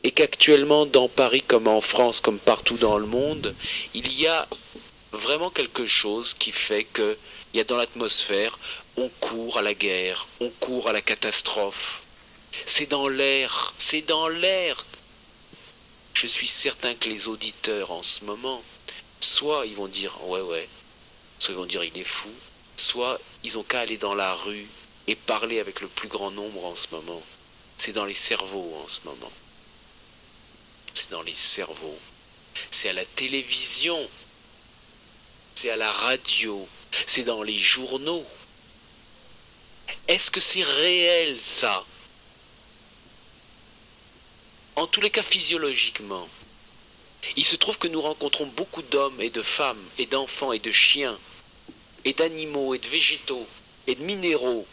et qu'actuellement dans Paris comme en France, comme partout dans le monde, il y a vraiment quelque chose qui fait que il y a dans l'atmosphère, on court à la guerre, on court à la catastrophe. C'est dans l'air, c'est dans l'air. Je suis certain que les auditeurs en ce moment, soit ils vont dire ouais ouais, soit ils vont dire il est fou, soit ils ont qu'à aller dans la rue et parler avec le plus grand nombre en ce moment. C'est dans les cerveaux en ce moment. C'est dans les cerveaux. C'est à la télévision. C'est à la radio. C'est dans les journaux. Est-ce que c'est réel ça? En tous les cas physiologiquement. Il se trouve que nous rencontrons beaucoup d'hommes et de femmes et d'enfants et de chiens et d'animaux et de végétaux et de minéraux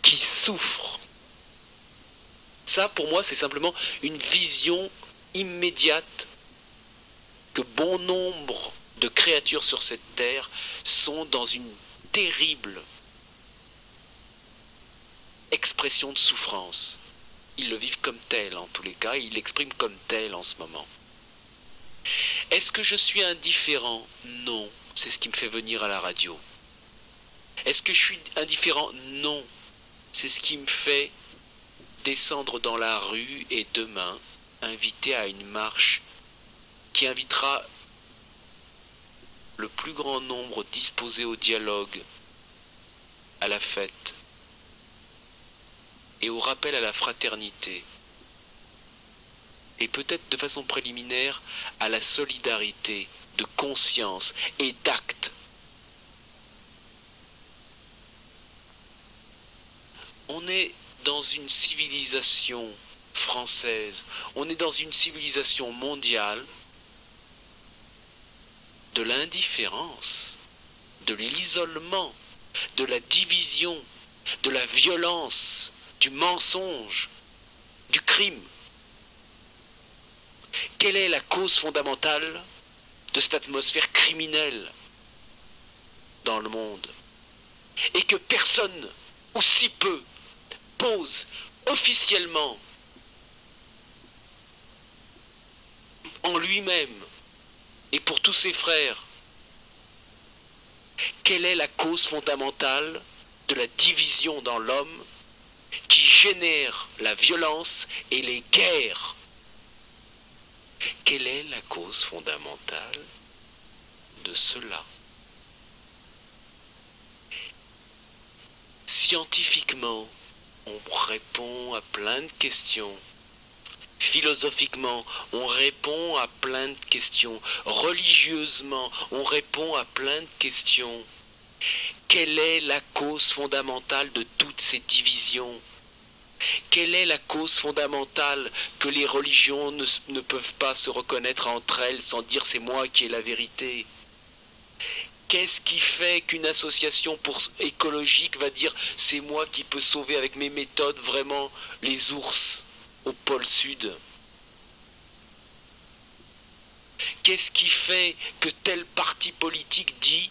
qui souffrent. Ça, pour moi, c'est simplement une vision immédiate que bon nombre de créatures sur cette terre sont dans une terrible expression de souffrance. Ils le vivent comme tel en tous les cas, et ils l'expriment comme tel en ce moment. Est-ce que je suis indifférent? Non, c'est ce qui me fait venir à la radio. Est-ce que je suis indifférent? Non, c'est ce qui me fait descendre dans la rue et demain inviter à une marche qui invitera le plus grand nombre disposé au dialogue, à la fête et au rappel à la fraternité, et peut-être de façon préliminaire à la solidarité de conscience et d'acte. On est dans une civilisation française, on est dans une civilisation mondiale de l'indifférence, de l'isolement, de la division, de la violence, du mensonge, du crime. Quelle est la cause fondamentale de cette atmosphère criminelle dans le monde? Et que personne, ou si peu, pose officiellement en lui-même et pour tous ses frères, quelle est la cause fondamentale de la division dans l'homme qui génère la violence et les guerres? Quelle est la cause fondamentale de cela? Scientifiquement, on répond à plein de questions. Philosophiquement, on répond à plein de questions. Religieusement, on répond à plein de questions. Quelle est la cause fondamentale de toutes ces divisions? Quelle est la cause fondamentale que les religions ne peuvent pas se reconnaître entre elles sans dire c'est moi qui ai la vérité? Qu'est-ce qui fait qu'une association écologique va dire c'est moi qui peux sauver avec mes méthodes vraiment les ours au pôle sud? Qu'est-ce qui fait que tel parti politique dit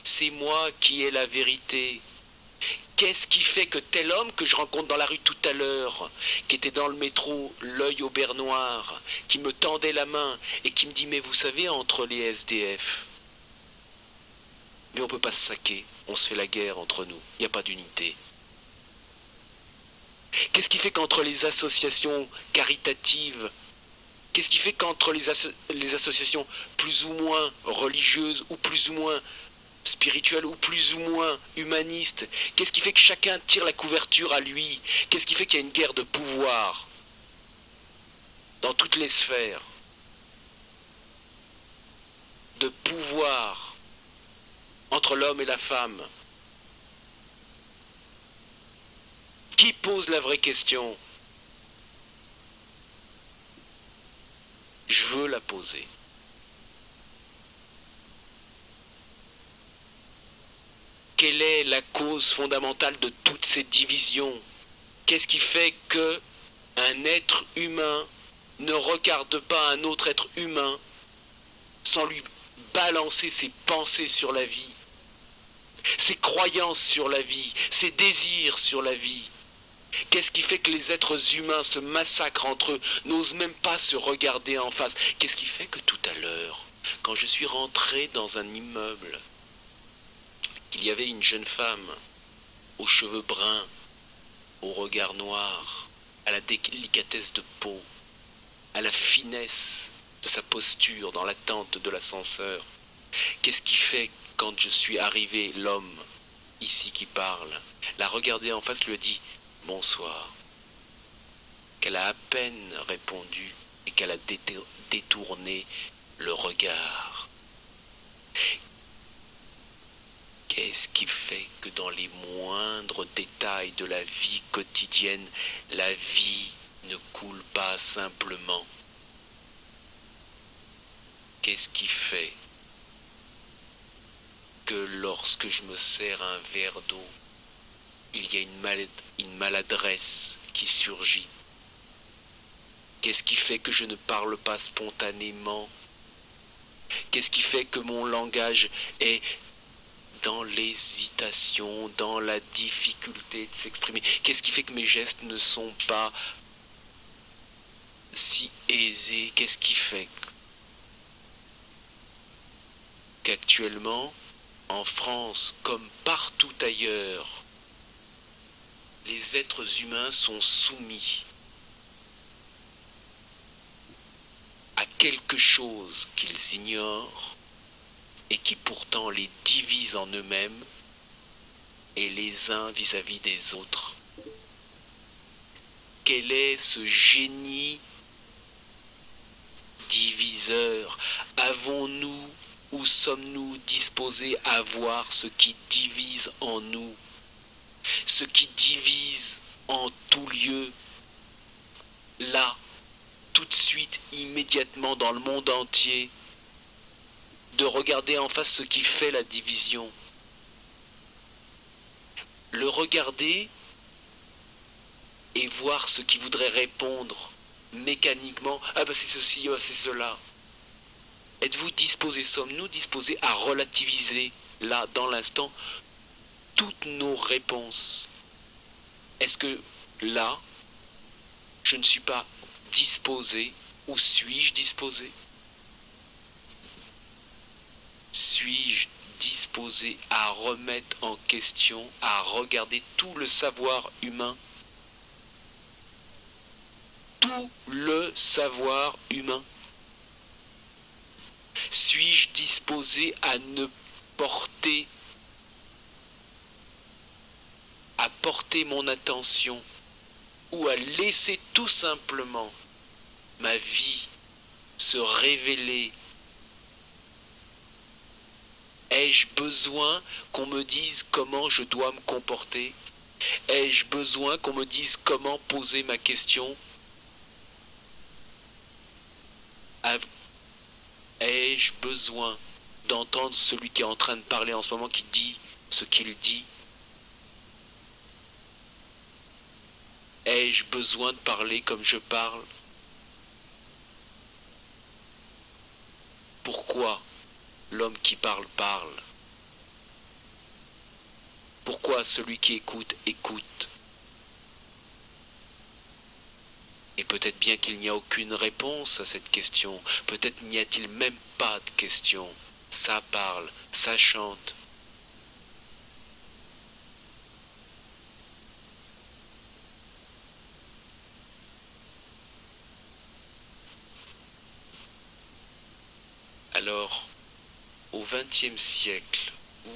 c'est moi qui ai la vérité? Qu'est-ce qui fait que tel homme que je rencontre dans la rue tout à l'heure, qui était dans le métro, l'œil au beurre noir, qui me tendait la main et qui me dit mais vous savez entre les SDF, mais on peut pas se saquer, on se fait la guerre entre nous, il n'y a pas d'unité. Qu'est-ce qui fait qu'entre les associations caritatives, qu'est-ce qui fait qu'entre les associations plus ou moins religieuses ou plus ou moins spirituelles ou plus ou moins humanistes, qu'est-ce qui fait que chacun tire la couverture à lui? Qu'est-ce qui fait qu'il y a une guerre de pouvoir dans toutes les sphères? De pouvoir entre l'homme et la femme? Qui pose la vraie question? Je veux la poser. Quelle est la cause fondamentale de toutes ces divisions? Qu'est-ce qui fait que un être humain ne regarde pas un autre être humain sans lui balancer ses pensées sur la vie, ses croyances sur la vie, ses désirs sur la vie? Qu'est-ce qui fait que les êtres humains se massacrent entre eux, n'osent même pas se regarder en face? Qu'est-ce qui fait que tout à l'heure, quand je suis rentré dans un immeuble, qu'il y avait une jeune femme aux cheveux bruns, au regard noir, à la délicatesse de peau, à la finesse de sa posture dans l'attente de l'ascenseur? Qu'est-ce qui fait, quand je suis arrivé, l'homme, ici qui parle, l'a regardé en face, lui a dit « Bonsoir », qu'elle a à peine répondu et qu'elle a détourné le regard? Qu'est-ce qui fait que dans les moindres détails de la vie quotidienne, la vie ne coule pas simplement? Qu'est-ce qui fait que lorsque je me sers un verre d'eau, il y a une maladresse qui surgit? Qu'est-ce qui fait que je ne parle pas spontanément? Qu'est-ce qui fait que mon langage est dans l'hésitation, dans la difficulté de s'exprimer? Qu'est-ce qui fait que mes gestes ne sont pas si aisés? Qu'est-ce qui fait qu'actuellement, en France comme partout ailleurs, les êtres humains sont soumis à quelque chose qu'ils ignorent et qui pourtant les divise en eux-mêmes et les uns vis-à-vis des autres? Quel est ce génie diviseur? Avons-nous ou sommes-nous disposés à voir ce qui divise en nous, ce qui divise en tout lieu, là, tout de suite, immédiatement, dans le monde entier, de regarder en face ce qui fait la division, le regarder et voir ce qui voudrait répondre mécaniquement, ah ben c'est ceci, ah ben c'est cela. Êtes-vous disposés, sommes-nous disposés à relativiser, là, dans l'instant, toutes nos réponses? Est-ce que, là, je ne suis pas disposé, ou suis-je disposé? Suis-je disposé à remettre en question, à regarder tout le savoir humain? Tout le savoir humain. Suis-je disposé à ne porter, à porter mon attention, ou à laisser tout simplement ma vie se révéler? Ai-je besoin qu'on me dise comment je dois me comporter? Ai-je besoin qu'on me dise comment poser ma question? Ai-je besoin d'entendre celui qui est en train de parler en ce moment, qui dit ce qu'il dit? Ai-je besoin de parler comme je parle? Pourquoi l'homme qui parle parle? Pourquoi celui qui écoute écoute? Et peut-être bien qu'il n'y a aucune réponse à cette question. Peut-être n'y a-t-il même pas de question. Ça parle, ça chante. Alors, au XXe siècle, où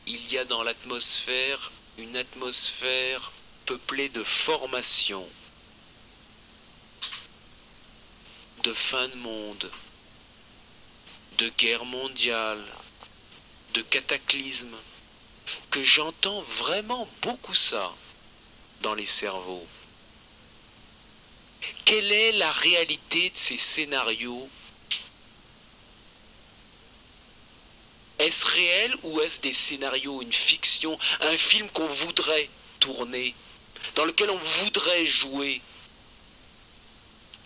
il y a dans l'atmosphère une atmosphère peuplée de formations, de fin de monde, de guerre mondiale, de cataclysmes, que j'entends vraiment beaucoup ça dans les cerveaux. Quelle est la réalité de ces scénarios? Est-ce réel ou est-ce des scénarios, une fiction, un film qu'on voudrait tourner, dans lequel on voudrait jouer?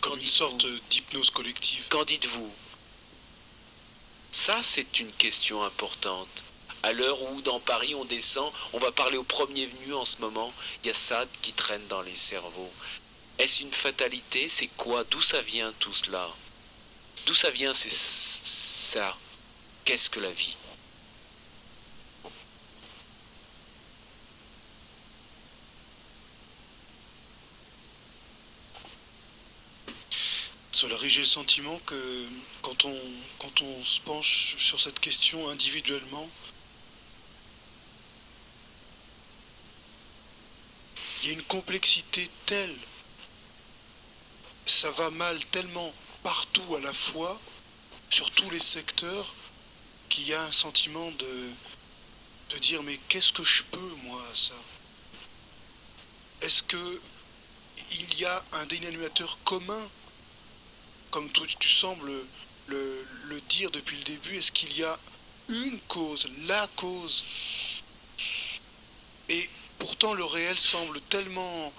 Comme une sorte d'hypnose collective. Qu'en dites-vous? Ça, c'est une question importante. À l'heure où dans Paris on descend, on va parler au premier venu en ce moment, il y a ça qui traîne dans les cerveaux. Est-ce une fatalité? C'est quoi? D'où ça vient tout cela? D'où ça vient, c'est ça? Qu'est-ce que la vie? Cela j'ai le sentiment que quand on se penche sur cette question individuellement, il y a une complexité telle, ça va mal tellement partout à la fois, sur tous les secteurs, qu'il y a un sentiment de dire mais qu'est-ce que je peux moi à ça? Est-ce que il y a un dénominateur commun, comme toi tu sembles le dire depuis le début? Est-ce qu'il y a une cause, la cause? Et pourtant le réel semble tellement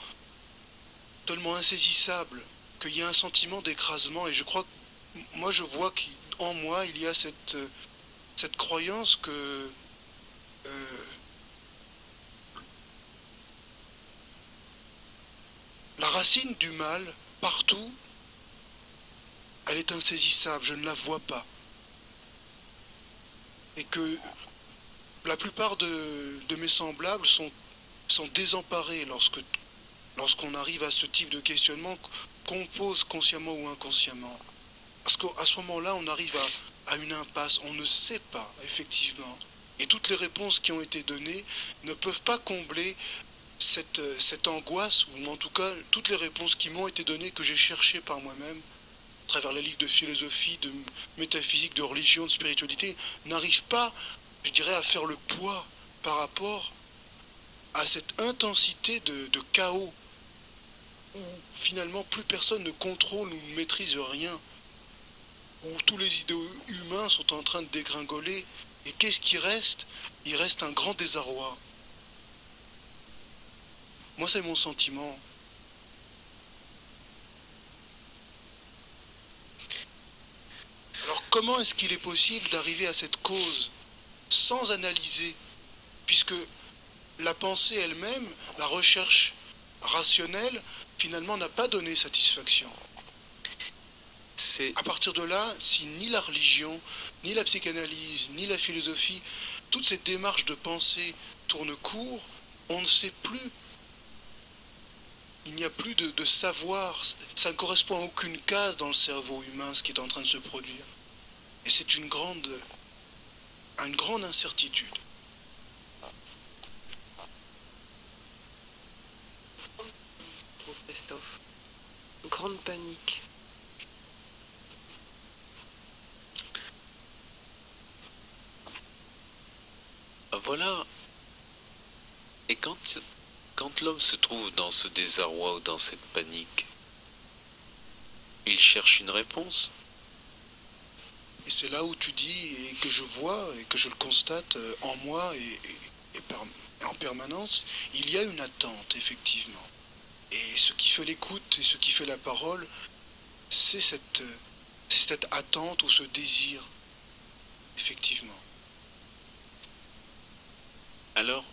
insaisissable qu'il y a un sentiment d'écrasement. Et je crois que moi je vois qu'en moi il y a cette croyance que euh, la racine du mal, partout, elle est insaisissable, je ne la vois pas. Et que la plupart de mes semblables sont désemparés lorsqu'on arrive à ce type de questionnement qu'on pose consciemment ou inconsciemment. Parce qu'à ce moment-là, on arrive à une impasse, on ne sait pas, effectivement. Et toutes les réponses qui ont été données ne peuvent pas combler cette angoisse, ou en tout cas toutes les réponses qui m'ont été données, que j'ai cherchées par moi-même, à travers les livres de philosophie, de métaphysique, de religion, de spiritualité, n'arrivent pas, je dirais, à faire le poids par rapport à cette intensité de chaos, où finalement plus personne ne contrôle ou ne maîtrise rien, où tous les idéaux humains sont en train de dégringoler. Et qu'est-ce qui reste? Il reste un grand désarroi. Moi, c'est mon sentiment. Alors, comment est-ce qu'il est possible d'arriver à cette cause sans analyser, puisque la pensée elle-même, la recherche rationnelle, finalement n'a pas donné satisfaction? C'est À partir de là, si ni la religion, ni la psychanalyse, ni la philosophie, toute cette démarche de pensée tourne court, on ne sait plus. Il n'y a plus de savoir. Ça ne correspond à aucune case dans le cerveau humain, ce qui est en train de se produire. Et c'est une grande incertitude. Pour Christophe. Une grande panique. voilà. Et quand l'homme se trouve dans ce désarroi ou dans cette panique, il cherche une réponse. Et c'est là où tu dis, et que je vois, et que je le constate en moi et en permanence, il y a une attente, effectivement. Et ce qui fait l'écoute et ce qui fait la parole, c'est cette attente ou ce désir, effectivement. Alors,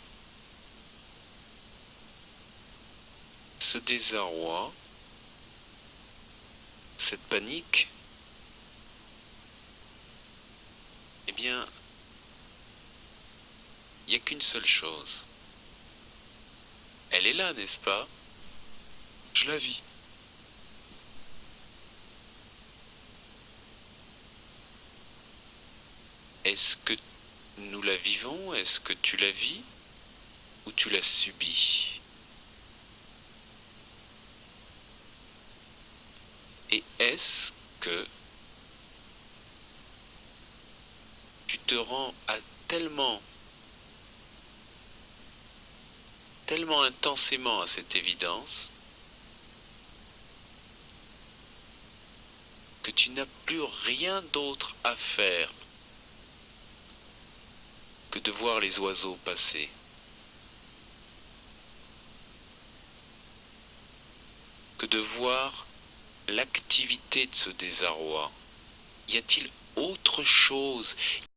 ce désarroi, cette panique, eh bien, il n'y a qu'une seule chose. Elle est là, n'est-ce pas? Je la vis. Est-ce que nous la vivons? Est-ce que tu la vis? Ou tu la subis? Et est-ce que tu te rends à tellement intensément à cette évidence que tu n'as plus rien d'autre à faire que de voir les oiseaux passer, que de voir l'activité de ce désarroi? Y a-t-il autre chose?